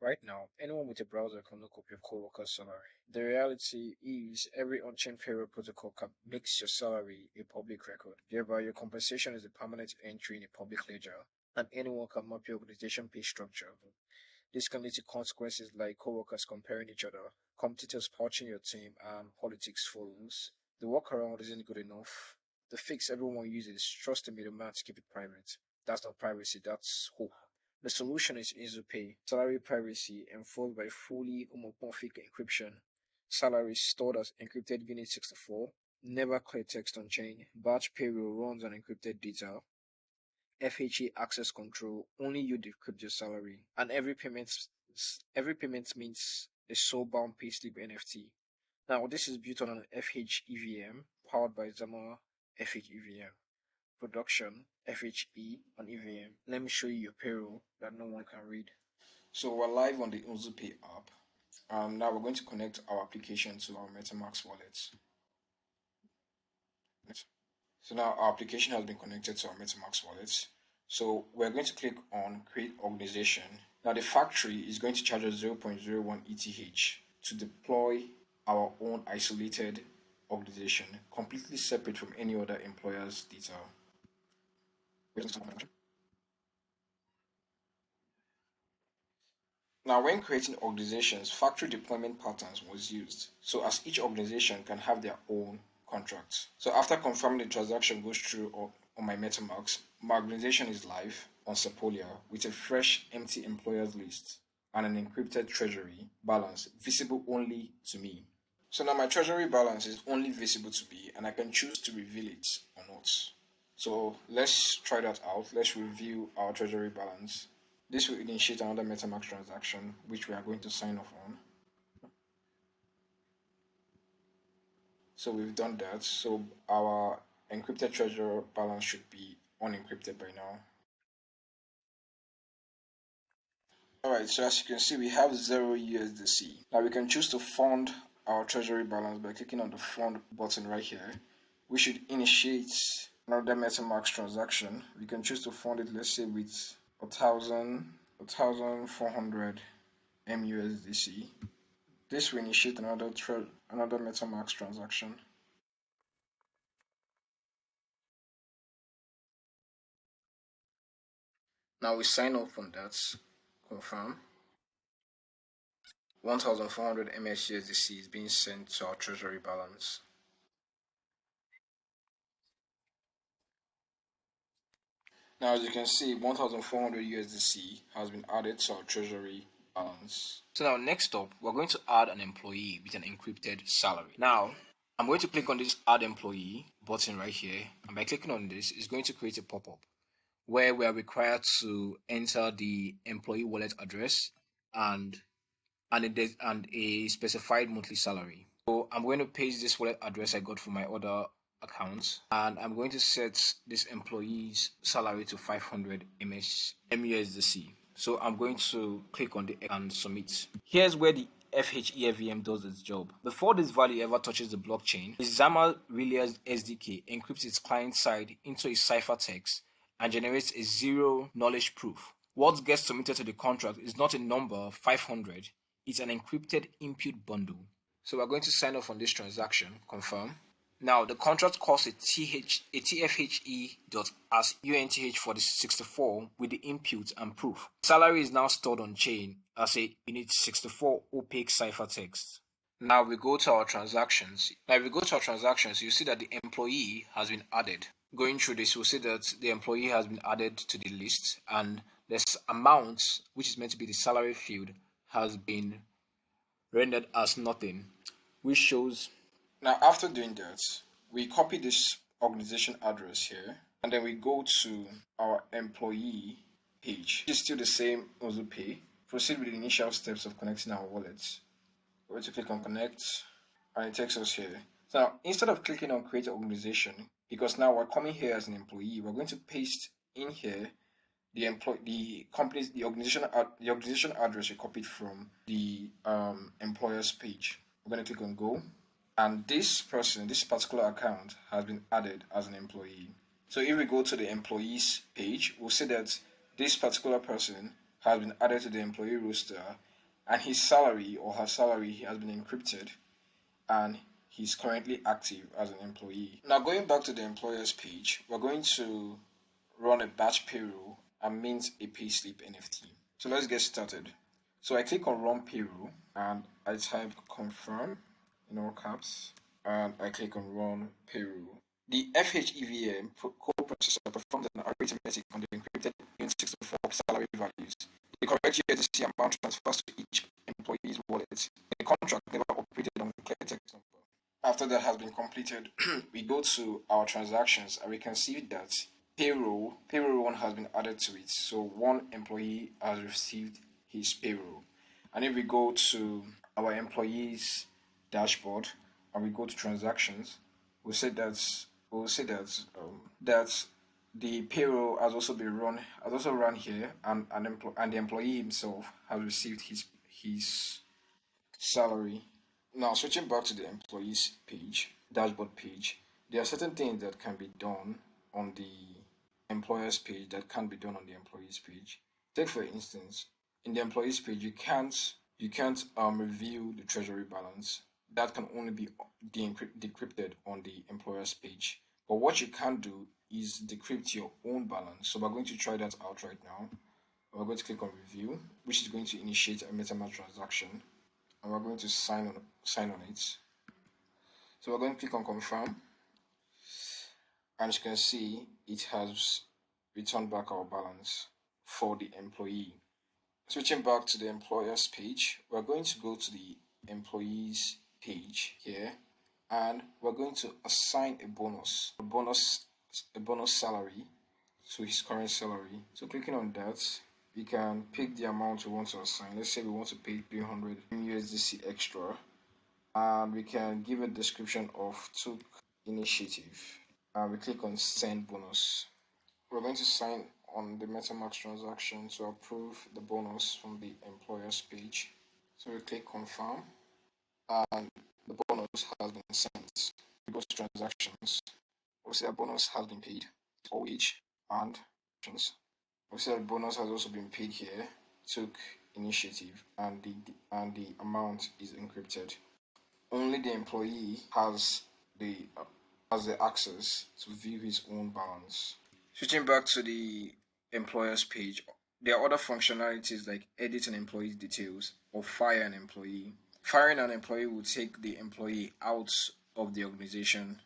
Right now, anyone with a browser can look up your coworker's salary. The reality is every on-chain payroll protocol makes your salary a public record. Thereby, your compensation is a permanent entry in a public ledger, and anyone can map your organization pay structure. This can lead to consequences like coworkers comparing each other, competitors poaching your team, and politics follows. The workaround isn't good enough. The fix everyone uses is trust the middleman to keep it private. That's not privacy, that's hope. The solution is Nzuzo salary privacy enforced by fully homomorphic encryption. Salary stored as encrypted unit 64, never clear text on chain, batch payroll runs on encrypted data, FHA access control, only you decrypt your salary, and every payment means a soul-bound payslip NFT. Now, this is built on an FHEVM powered by Zama FHEVM. Production, FHE, and EVM. Let me show you your payroll that no one can read. So we're live on the Nzuzo app. Now we're going to connect our application to our MetaMask wallet. So now our application has been connected to our MetaMask wallet. So we're going to click on Create Organization. Now the factory is going to charge us 0.01 ETH to deploy our own isolated organization, completely separate from any other employer's data. Now, when creating organizations, factory deployment patterns was used, so as each organization can have their own contracts. So after confirming the transaction goes through on my MetaMask, my organization is live on Sepolia with a fresh empty employers list and an encrypted treasury balance visible only to me. So now my treasury balance is only visible to me and I can choose to reveal it or not. So let's try that out. Let's review our treasury balance. This will initiate another MetaMask transaction, which we are going to sign off on. So we've done that. So our encrypted treasure balance should be unencrypted by now. Alright, so as you can see, we have 0 USDC. Now we can choose to fund our treasury balance by clicking on the fund button right here. We should initiate another MetaMask transaction. We can choose to fund it, let's say, with 1,400 MUSDC. This will initiate another MetaMask transaction. Now we sign off on that. Confirm. 1,400 MSUSDC is being sent to our treasury balance. Now, as you can see, 1,400 USDC has been added to our treasury balance. So now, next up, we're going to add an employee with an encrypted salary. Now, I'm going to click on this Add Employee button right here, and by clicking on this, it's going to create a pop-up where we are required to enter the employee wallet address and a specified monthly salary. So I'm going to paste this wallet address I got from my other account, and I'm going to set this employee's salary to 500 MUSDC. So I'm going to click on the and submit. Here's where the FHEVM does its job. Before this value ever touches the blockchain, the Zama Relayers SDK encrypts its client side into a ciphertext and generates a zero knowledge proof. What gets submitted to the contract is not a number 500, it's an encrypted input bundle. So we're going to sign off on this transaction, confirm. Now the contract calls a TFHE dot as UNTH for the 64 with the input and proof. Salary is now stored on chain as a unit 64 opaque ciphertext. Now we go to our transactions. You see that the employee has been added. Going through this, we'll see that the employee has been added to the list and this amount, which is meant to be the salary field, has been rendered as nothing, which shows. Now, after doing that, we copy this organization address here, and then we go to our employee page. It's still the same Nzuzo Pay. Proceed with the initial steps of connecting our wallets. We're going to click on connect, and it takes us here. So now, instead of clicking on create organization, because now we're coming here as an employee, we're going to paste in here the organization address we copied from the employer's page. We're going to click on go, and this particular account has been added as an employee. So if we go to the employees page, we'll see that this particular person has been added to the employee roster and his salary or her salary has been encrypted, and he's currently active as an employee. Now, going back to the employer's page, we're going to run a batch payroll and mint a payslip NFT. So let's get started. So I click on run payroll and I type confirm in all caps and I click on run payroll. The FHEVM code processor performs an arithmetic on the encrypted Win64 salary values. The correct USDC amount transfers to each employee's wallet. The contract never operated on the clear text number. After that has been completed, we go to our transactions and we can see that payroll one has been added to it. So one employee has received his payroll. And if we go to our employees dashboard and we go to transactions, we'll say that the payroll has also run here, and the employee himself has received his salary. Now, switching back to the employees page, dashboard page, there are certain things that can be done on the employers page that can't be done on the employees page. Take for instance, in the employees page, you can't review the treasury balance. That can only be decrypted on the employers page. But what you can do is decrypt your own balance. So we're going to try that out right now. We're going to click on review, which is going to initiate a MetaMask transaction, and we're going to sign on it. So we're going to click on confirm, and as you can see, it has returned back our balance for the employee. Switching back to the employers page, we're going to go to the employees page here, and we're going to assign a bonus salary to his current salary. So clicking on that, we can pick the amount we want to assign. Let's say we want to pay 300 USDC extra, and we can give a description of took initiative, and we click on send bonus. We're going to sign on the MetaMask transaction to approve the bonus from the employer's page. So we click confirm, and the bonus has been sent. We go to transactions. We'll see that bonus has been paid, or wage, and we'll see that bonus has also been paid here. Took initiative, and the amount is encrypted. Only the employee the has the access to view his own balance. Switching back to the employer's page, there are other functionalities like edit an employee's details or fire an employee. Firing an employee will take the employee out of the organization